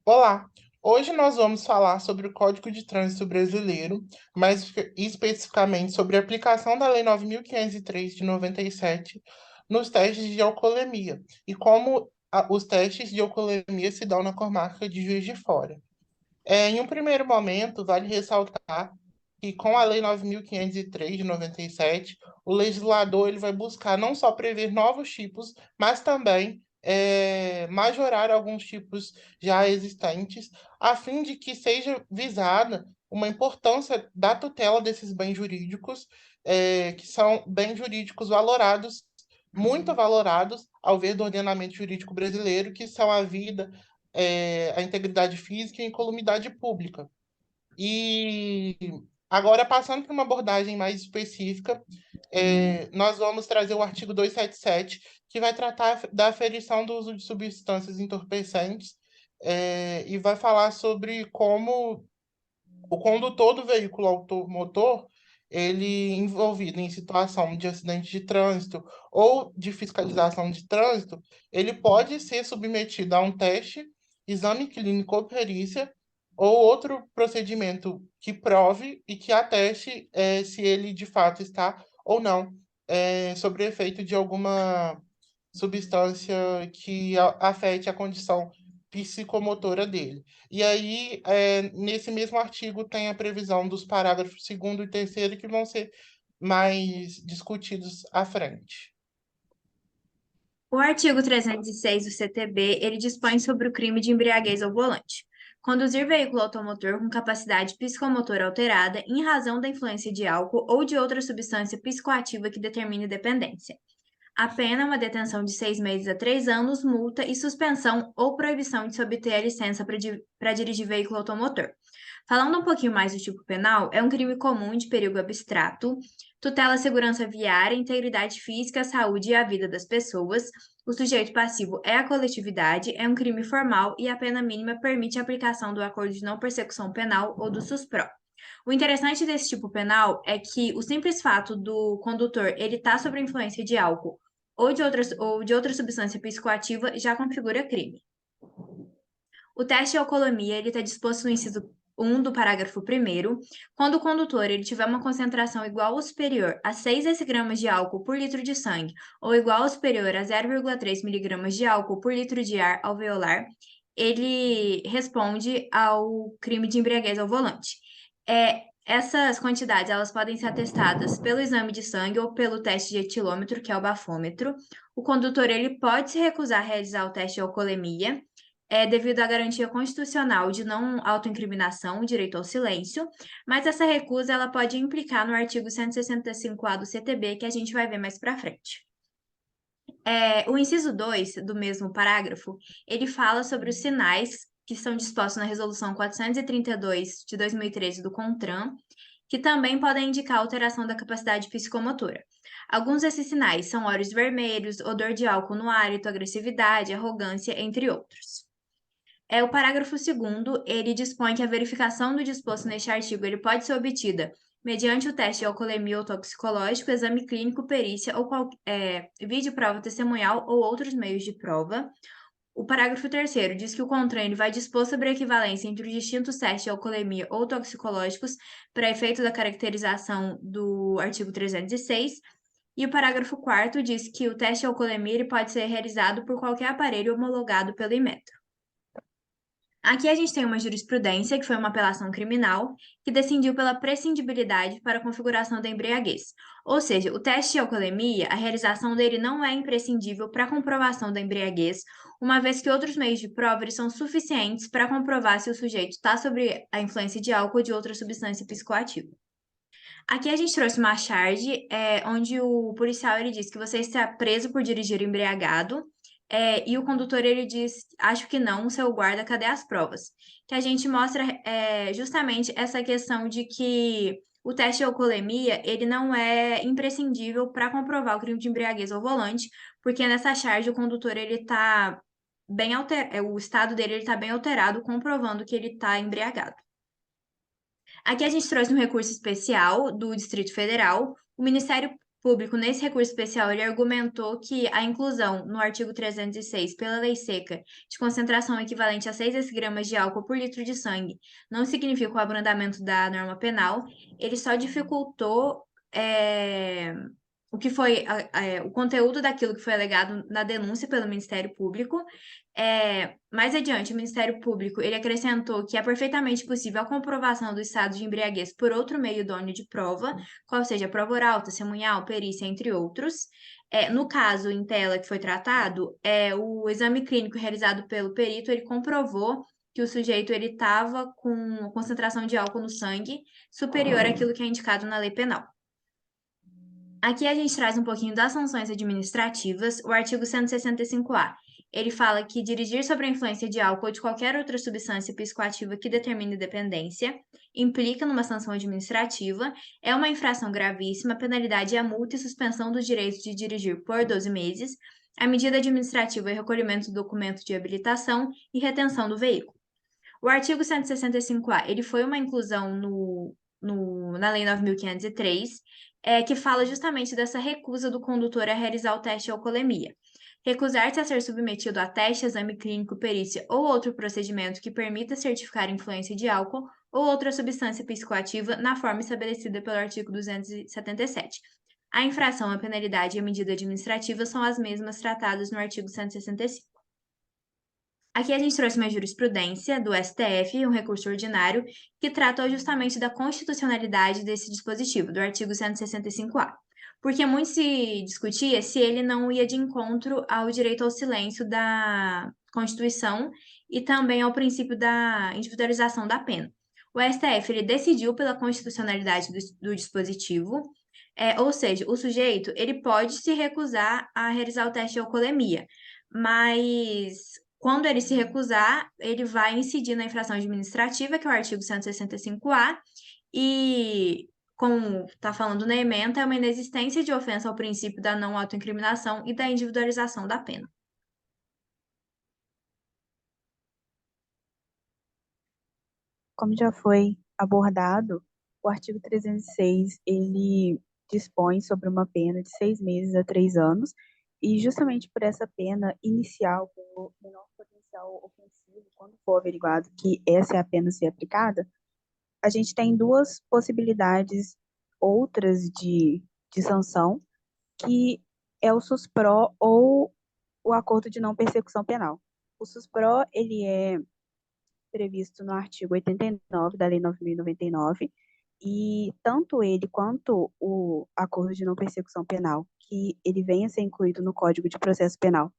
Olá! Hoje nós vamos falar sobre o Código de Trânsito Brasileiro, mais especificamente sobre a aplicação da Lei 9.503 de 97 nos testes de alcoolemia e como os testes de alcoolemia se dão na comarca de Juiz de Fora. Em um primeiro momento, vale ressaltar que com a Lei 9.503 de 97, o legislador ele vai buscar não só prever novos tipos, mas também majorar alguns tipos já existentes, a fim de que seja visada uma importância da tutela desses bens jurídicos, que são bens jurídicos valorados, muito valorados, ao ver do ordenamento jurídico brasileiro, que são a vida, a integridade física e a incolumidade pública. E agora, passando para uma abordagem mais específica, nós vamos trazer o artigo 277, que vai tratar da aferição do uso de substâncias entorpecentes, e vai falar sobre como o condutor do veículo automotor, ele envolvido em situação de acidente de trânsito ou de fiscalização de trânsito, ele pode ser submetido a um teste, exame clínico ou perícia, ou outro procedimento que prove e que ateste se ele de fato está ou não sob efeito de alguma substância que afete a condição psicomotora dele. E aí, nesse mesmo artigo, tem a previsão dos parágrafos segundo e terceiro que vão ser mais discutidos à frente. O artigo 306 do CTB, ele dispõe sobre o crime de embriaguez ao volante. Conduzir veículo automotor com capacidade psicomotora alterada em razão da influência de álcool ou de outra substância psicoativa que determine dependência. A pena é uma detenção de 6 meses a 3 anos, multa e suspensão ou proibição de se obter a licença para dirigir veículo automotor. Falando um pouquinho mais do tipo penal, é um crime comum de perigo abstrato, tutela a segurança viária, integridade física, a saúde e a vida das pessoas. O sujeito passivo é a coletividade, é um crime formal e a pena mínima permite a aplicação do acordo de não persecução penal ou do SUSPRO. O interessante desse tipo penal é que o simples fato do condutor ele estar sob a influência de álcool ou de outra substância psicoativa já configura crime. O teste de alcoolemia ele está disposto no inciso 1 do parágrafo primeiro, quando o condutor ele tiver uma concentração igual ou superior a 6 gramas de álcool por litro de sangue ou igual ou superior a 0,3 miligramas de álcool por litro de ar alveolar, ele responde ao crime de embriaguez ao volante. Essas quantidades elas podem ser atestadas pelo exame de sangue ou pelo teste de etilômetro, que é o bafômetro. O condutor ele pode se recusar a realizar o teste de alcoolemia, devido à garantia constitucional de não autoincriminação, o direito ao silêncio, mas essa recusa ela pode implicar no artigo 165A do CTB, que a gente vai ver mais para frente. O inciso 2 do mesmo parágrafo, ele fala sobre os sinais que são dispostos na Resolução 432 de 2013 do CONTRAN, que também podem indicar alteração da capacidade psicomotora. Alguns desses sinais são olhos vermelhos, odor de álcool no hálito, agressividade, arrogância, entre outros. O parágrafo segundo, ele dispõe que a verificação do disposto neste artigo ele pode ser obtida mediante o teste de alcoolemia ou toxicológico, exame clínico, perícia ou vídeo prova testemunhal ou outros meios de prova. O parágrafo terceiro diz que o CONTRAN ele vai dispor sobre a equivalência entre os distintos testes de alcoolemia ou toxicológicos para efeito da caracterização do artigo 306. E o parágrafo quarto diz que o teste de alcoolemia ele pode ser realizado por qualquer aparelho homologado pelo Inmetro. Aqui a gente tem uma jurisprudência, que foi uma apelação criminal, que decidiu pela prescindibilidade para a configuração da embriaguez. Ou seja, o teste de alcoolemia, a realização dele não é imprescindível para a comprovação da embriaguez, uma vez que outros meios de prova eles são suficientes para comprovar se o sujeito está sob a influência de álcool ou de outra substância psicoativa. Aqui a gente trouxe uma charge, onde o policial ele diz que você está preso por dirigir embriagado, e o condutor ele diz, acho que não, seu guarda, cadê as provas? Que a gente mostra justamente essa questão de que o teste de alcoolemia ele não é imprescindível para comprovar o crime de embriaguez ao volante, porque nessa charge o condutor ele está bem alterado, o estado dele ele está bem alterado, comprovando que ele está embriagado. Aqui a gente trouxe um recurso especial do Distrito Federal. O Ministério Público, nesse recurso especial, ele argumentou que a inclusão no artigo 306 pela lei seca de concentração equivalente a 6 gramas de álcool por litro de sangue não significa o abrandamento da norma penal, ele só dificultou o que foi o conteúdo daquilo que foi alegado na denúncia pelo Ministério Público. Mais adiante, o Ministério Público ele acrescentou que é perfeitamente possível a comprovação do estado de embriaguez por outro meio idôneo de prova, qual seja prova oral, testemunhal, perícia, entre outros. No caso em tela que foi tratado, o exame clínico realizado pelo perito ele comprovou que o sujeito ele estava com concentração de álcool no sangue superior àquilo que é indicado na lei penal. Aqui a gente traz um pouquinho das sanções administrativas, o artigo 165-A. Ele fala que dirigir sob a influência de álcool ou de qualquer outra substância psicoativa que determine dependência implica numa sanção administrativa, é uma infração gravíssima, a penalidade é a multa e suspensão do direito de dirigir por 12 meses. A medida administrativa é recolhimento do documento de habilitação e retenção do veículo. O artigo 165-A, ele foi uma inclusão na Lei 9.503, que fala justamente dessa recusa do condutor a realizar o teste de alcoolemia. Recusar-se a ser submetido a teste, exame clínico, perícia ou outro procedimento que permita certificar influência de álcool ou outra substância psicoativa na forma estabelecida pelo artigo 277. A infração, a penalidade e a medida administrativa são as mesmas tratadas no artigo 165. Aqui a gente trouxe uma jurisprudência do STF, um recurso ordinário, que trata justamente da constitucionalidade desse dispositivo, do artigo 165-A. Porque muito se discutia se ele não ia de encontro ao direito ao silêncio da Constituição e também ao princípio da individualização da pena. O STF ele decidiu pela constitucionalidade do dispositivo, ou seja, o sujeito ele pode se recusar a realizar o teste de alcoolemia, mas quando ele se recusar, ele vai incidir na infração administrativa, que é o artigo 165-A, e, como está falando na ementa, é uma inexistência de ofensa ao princípio da não autoincriminação e da individualização da pena. Como já foi abordado, o artigo 306, ele dispõe sobre uma pena de 6 meses a 3 anos, e justamente por essa pena inicial, pelo menor potencial ofensivo, quando for averiguado que essa é a pena a ser aplicada, a gente tem duas possibilidades outras de sanção, que é o SUSPRO ou o acordo de não persecução penal. O SUSPRO, ele é previsto no artigo 89 da Lei 9.099, e tanto ele quanto o acordo de não persecução penal, que ele venha a ser incluído no Código de Processo Penal,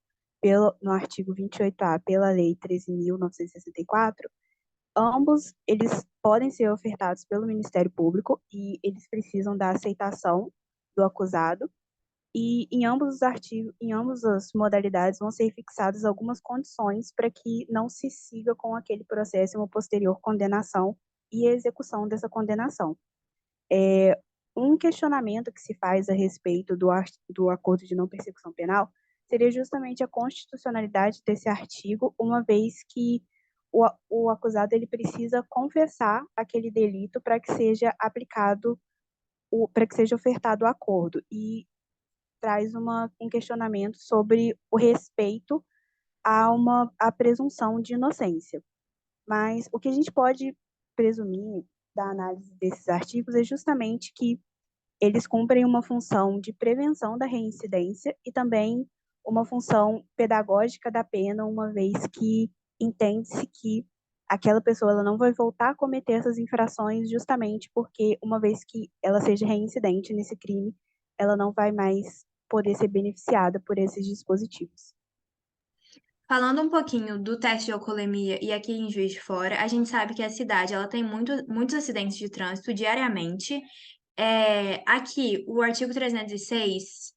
no artigo 28A, pela Lei 13.964, ambos eles podem ser ofertados pelo Ministério Público e eles precisam da aceitação do acusado, e em ambos os artigos, em ambas as modalidades vão ser fixadas algumas condições para que não se siga com aquele processo uma posterior condenação e execução dessa condenação. Um questionamento que se faz a respeito do acordo de não persecução penal seria justamente a constitucionalidade desse artigo, uma vez que o acusado ele precisa confessar aquele delito para que seja aplicado, para que seja ofertado o acordo, e traz um questionamento sobre o respeito à presunção de inocência. Mas o que a gente pode presumir da análise desses artigos é justamente que eles cumprem uma função de prevenção da reincidência e também uma função pedagógica da pena, uma vez que entende-se que aquela pessoa ela não vai voltar a cometer essas infrações justamente porque, uma vez que ela seja reincidente nesse crime, ela não vai mais poder ser beneficiada por esses dispositivos. Falando um pouquinho do teste de alcoolemia e aqui em Juiz de Fora, a gente sabe que a cidade ela tem muitos acidentes de trânsito diariamente. Aqui, o artigo 306,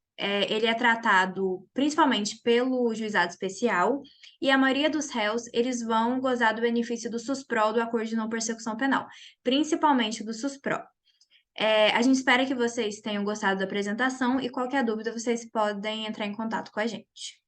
ele é tratado principalmente pelo juizado especial, e a maioria dos réus, eles vão gozar do benefício do SUSPRO, do Acordo de Não Persecução Penal, principalmente do SUSPRO. A gente espera que vocês tenham gostado da apresentação, e qualquer dúvida, vocês podem entrar em contato com a gente.